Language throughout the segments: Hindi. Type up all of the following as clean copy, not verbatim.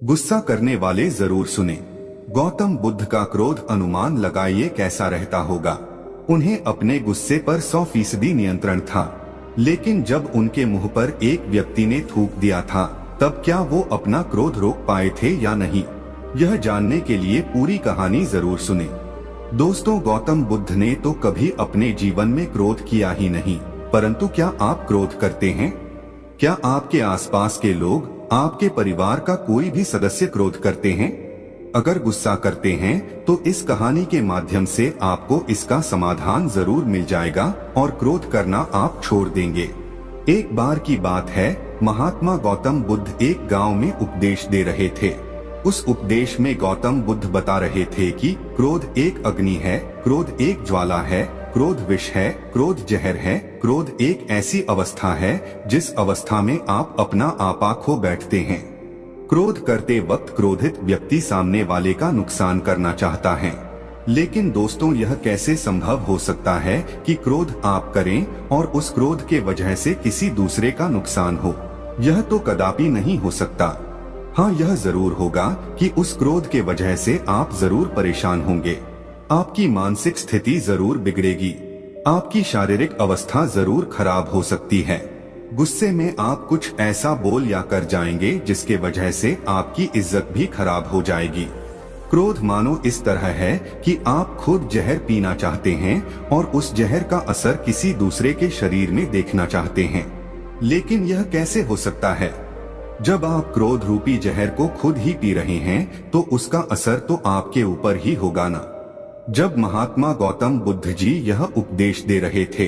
गुस्सा करने वाले जरूर सुने। गौतम बुद्ध का क्रोध अनुमान लगाइए कैसा रहता होगा। उन्हें अपने गुस्से पर 100% नियंत्रण था, लेकिन जब उनके मुंह पर एक व्यक्ति ने थूक दिया था तब क्या वो अपना क्रोध रोक पाए थे या नहीं, यह जानने के लिए पूरी कहानी जरूर सुने। दोस्तों, गौतम बुद्ध ने तो कभी अपने जीवन में क्रोध किया ही नहीं, परंतु क्या आप क्रोध करते हैं? क्या आपके आसपास के लोग, आपके परिवार का कोई भी सदस्य क्रोध करते हैं? अगर गुस्सा करते हैं तो इस कहानी के माध्यम से आपको इसका समाधान जरूर मिल जाएगा और क्रोध करना आप छोड़ देंगे। एक बार की बात है, महात्मा गौतम बुद्ध एक गांव में उपदेश दे रहे थे। उस उपदेश में गौतम बुद्ध बता रहे थे कि क्रोध एक अग्नि है, क्रोध एक ज्वाला है, क्रोध विष है, क्रोध जहर है, क्रोध एक ऐसी अवस्था है जिस अवस्था में आप अपना आपा खो बैठते हैं। क्रोध करते वक्त क्रोधित व्यक्ति सामने वाले का नुकसान करना चाहता है, लेकिन दोस्तों यह कैसे संभव हो सकता है कि क्रोध आप करें और उस क्रोध के वजह से किसी दूसरे का नुकसान हो? यह तो कदापि नहीं हो सकता। हाँ, यह जरूर होगा कि उस क्रोध के वजह से आप जरूर परेशान होंगे, आपकी मानसिक स्थिति जरूर बिगड़ेगी, आपकी शारीरिक अवस्था जरूर खराब हो सकती है। गुस्से में आप कुछ ऐसा बोल या कर जाएंगे जिसके वजह से आपकी इज्जत भी खराब हो जाएगी। क्रोध मानो इस तरह है कि आप खुद जहर पीना चाहते हैं और उस जहर का असर किसी दूसरे के शरीर में देखना चाहते हैं, लेकिन यह कैसे हो सकता है? जब आप क्रोध रूपी जहर को खुद ही पी रहे हैं तो उसका असर तो आपके ऊपर ही होगा ना। जब महात्मा गौतम बुद्ध जी यह उपदेश दे रहे थे,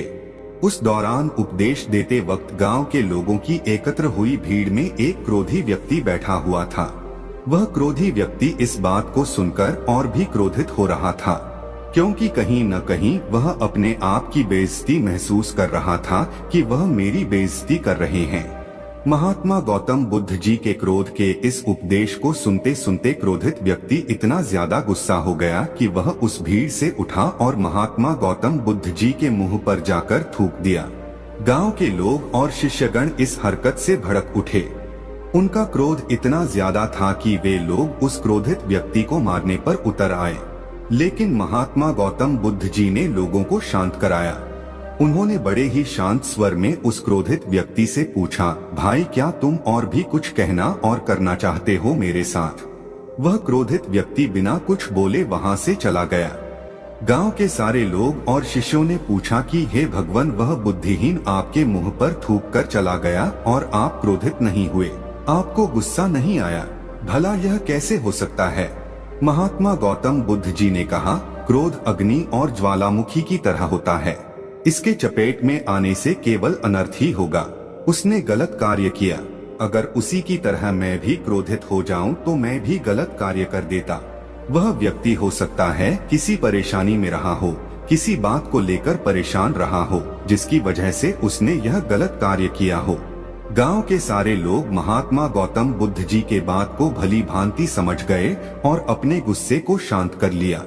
उस दौरान उपदेश देते वक्त गांव के लोगों की एकत्र हुई भीड़ में एक क्रोधी व्यक्ति बैठा हुआ था। वह क्रोधी व्यक्ति इस बात को सुनकर और भी क्रोधित हो रहा था, क्योंकि कहीं न कहीं वह अपने आप की बेइज्जती महसूस कर रहा था कि वह मेरी बेइज्जती कर रहे हैं। महात्मा गौतम बुद्ध जी के क्रोध के इस उपदेश को सुनते सुनते क्रोधित व्यक्ति इतना ज्यादा गुस्सा हो गया कि वह उस भीड़ से उठा और महात्मा गौतम बुद्ध जी के मुंह पर जाकर थूक दिया। गांव के लोग और शिष्यगण इस हरकत से भड़क उठे। उनका क्रोध इतना ज्यादा था कि वे लोग उस क्रोधित व्यक्ति को मारने पर उतर आए, लेकिन महात्मा गौतम बुद्ध जी ने लोगों को शांत कराया। उन्होंने बड़े ही शांत स्वर में उस क्रोधित व्यक्ति से पूछा, भाई क्या तुम और भी कुछ कहना और करना चाहते हो मेरे साथ? वह क्रोधित व्यक्ति बिना कुछ बोले वहां से चला गया। गांव के सारे लोग और शिष्यों ने पूछा कि हे भगवान, वह बुद्धिहीन आपके मुंह पर थूक कर चला गया और आप क्रोधित नहीं हुए, आपको गुस्सा नहीं आया, भला यह कैसे हो सकता है? महात्मा गौतम बुद्ध जी ने कहा, क्रोध अग्नि और ज्वालामुखी की तरह होता है, इसके चपेट में आने से केवल अनर्थ ही होगा। उसने गलत कार्य किया, अगर उसी की तरह मैं भी क्रोधित हो जाऊं तो मैं भी गलत कार्य कर देता। वह व्यक्ति हो सकता है किसी परेशानी में रहा हो, किसी बात को लेकर परेशान रहा हो, जिसकी वजह से उसने यह गलत कार्य किया हो। गांव के सारे लोग महात्मा गौतम बुद्ध जी के बात को भली भांति समझ गए और अपने गुस्से को शांत कर लिया।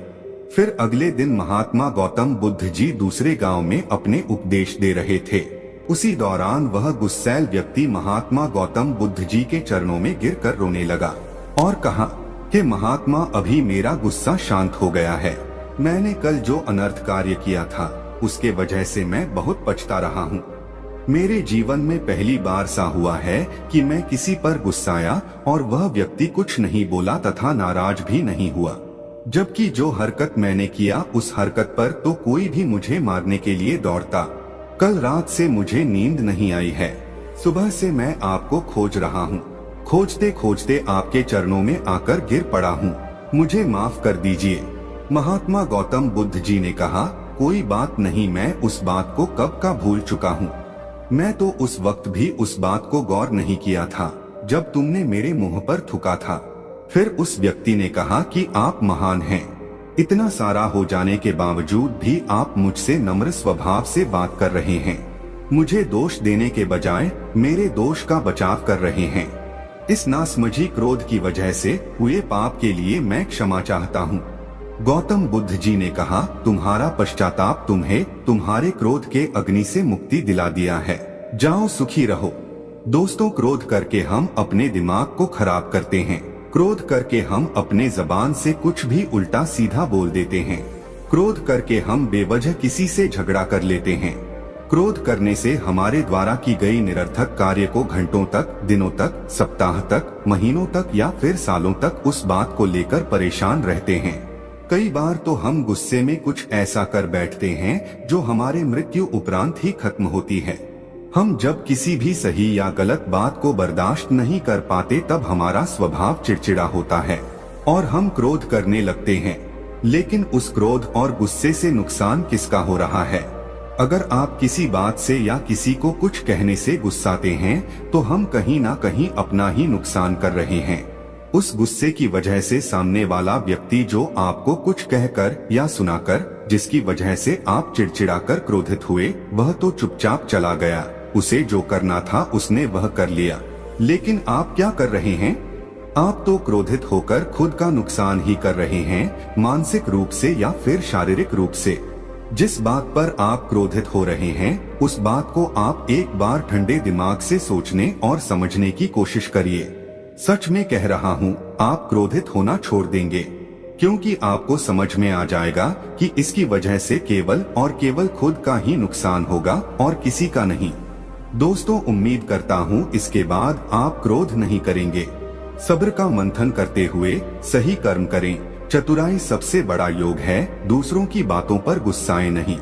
फिर अगले दिन महात्मा गौतम बुद्ध जी दूसरे गांव में अपने उपदेश दे रहे थे। उसी दौरान वह गुस्सैल व्यक्ति महात्मा गौतम बुद्ध जी के चरणों में गिरकर रोने लगा और कहा कि महात्मा, अभी मेरा गुस्सा शांत हो गया है। मैंने कल जो अनर्थ कार्य किया था उसके वजह से मैं बहुत पछता रहा हूँ। मेरे जीवन में पहली बार सा हुआ है कि मैं किसी पर गुस्साया और वह व्यक्ति कुछ नहीं बोला तथा नाराज भी नहीं हुआ, जबकि जो हरकत मैंने किया उस हरकत पर तो कोई भी मुझे मारने के लिए दौड़ता। कल रात से मुझे नींद नहीं आई है, सुबह से मैं आपको खोज रहा हूँ, खोजते खोजते आपके चरणों में आकर गिर पड़ा हूँ, मुझे माफ कर दीजिए। महात्मा गौतम बुद्ध जी ने कहा, कोई बात नहीं, मैं उस बात को कब का भूल चुका हूँ। मैं तो उस वक्त भी उस बात को गौर नहीं किया था जब तुमने मेरे मुंह पर थूका था। फिर उस व्यक्ति ने कहा कि आप महान हैं, इतना सारा हो जाने के बावजूद भी आप मुझसे नम्र स्वभाव से बात कर रहे हैं, मुझे दोष देने के बजाय मेरे दोष का बचाव कर रहे हैं। इस नासमझी क्रोध की वजह से हुए पाप के लिए मैं क्षमा चाहता हूँ। गौतम बुद्ध जी ने कहा, तुम्हारा पश्चाताप तुम्हें तुम्हारे क्रोध के अग्नि से मुक्ति दिला दिया है, जाओ सुखी रहो। दोस्तों, क्रोध करके हम अपने दिमाग को खराब करते हैं। क्रोध करके हम अपने जबान से कुछ भी उल्टा सीधा बोल देते हैं। क्रोध करके हम बेवजह किसी से झगड़ा कर लेते हैं। क्रोध करने से हमारे द्वारा की गई निरर्थक कार्य को घंटों तक, दिनों तक, सप्ताह तक, महीनों तक या फिर सालों तक उस बात को लेकर परेशान रहते हैं। कई बार तो हम गुस्से में कुछ ऐसा कर बैठते हैं जो हमारे मृत्यु उपरांत ही खत्म होती है। हम जब किसी भी सही या गलत बात को बर्दाश्त नहीं कर पाते तब हमारा स्वभाव चिड़चिड़ा होता है और हम क्रोध करने लगते हैं। लेकिन उस क्रोध और गुस्से से नुकसान किसका हो रहा है? अगर आप किसी बात से या किसी को कुछ कहने से गुस्साते हैं तो हम कहीं ना कहीं अपना ही नुकसान कर रहे हैं। उस गुस्से की वजह से सामने वाला व्यक्ति जो आपको कुछ कहकर या सुनाकर, जिसकी वजह से आप चिड़चिड़ा कर क्रोधित हुए, वह तो चुपचाप चला गया। उसे जो करना था उसने वह कर लिया। लेकिन आप क्या कर रहे हैं? आप तो क्रोधित होकर खुद का नुकसान ही कर रहे हैं, मानसिक रूप से या फिर शारीरिक रूप से। जिस बात पर आप क्रोधित हो रहे हैं उस बात को आप एक बार ठंडे दिमाग से सोचने और समझने की कोशिश करिए। सच में कह रहा हूँ, आप क्रोधित होना छोड़ देंगे, क्योंकि आपको समझ में आ जाएगा कि इसकी वजह से केवल और केवल खुद का ही नुकसान होगा और किसी का नहीं। दोस्तों, उम्मीद करता हूँ इसके बाद आप क्रोध नहीं करेंगे। सब्र का मंथन करते हुए सही कर्म करें। चतुराई सबसे बड़ा योग है, दूसरों की बातों पर गुस्साएं नहीं।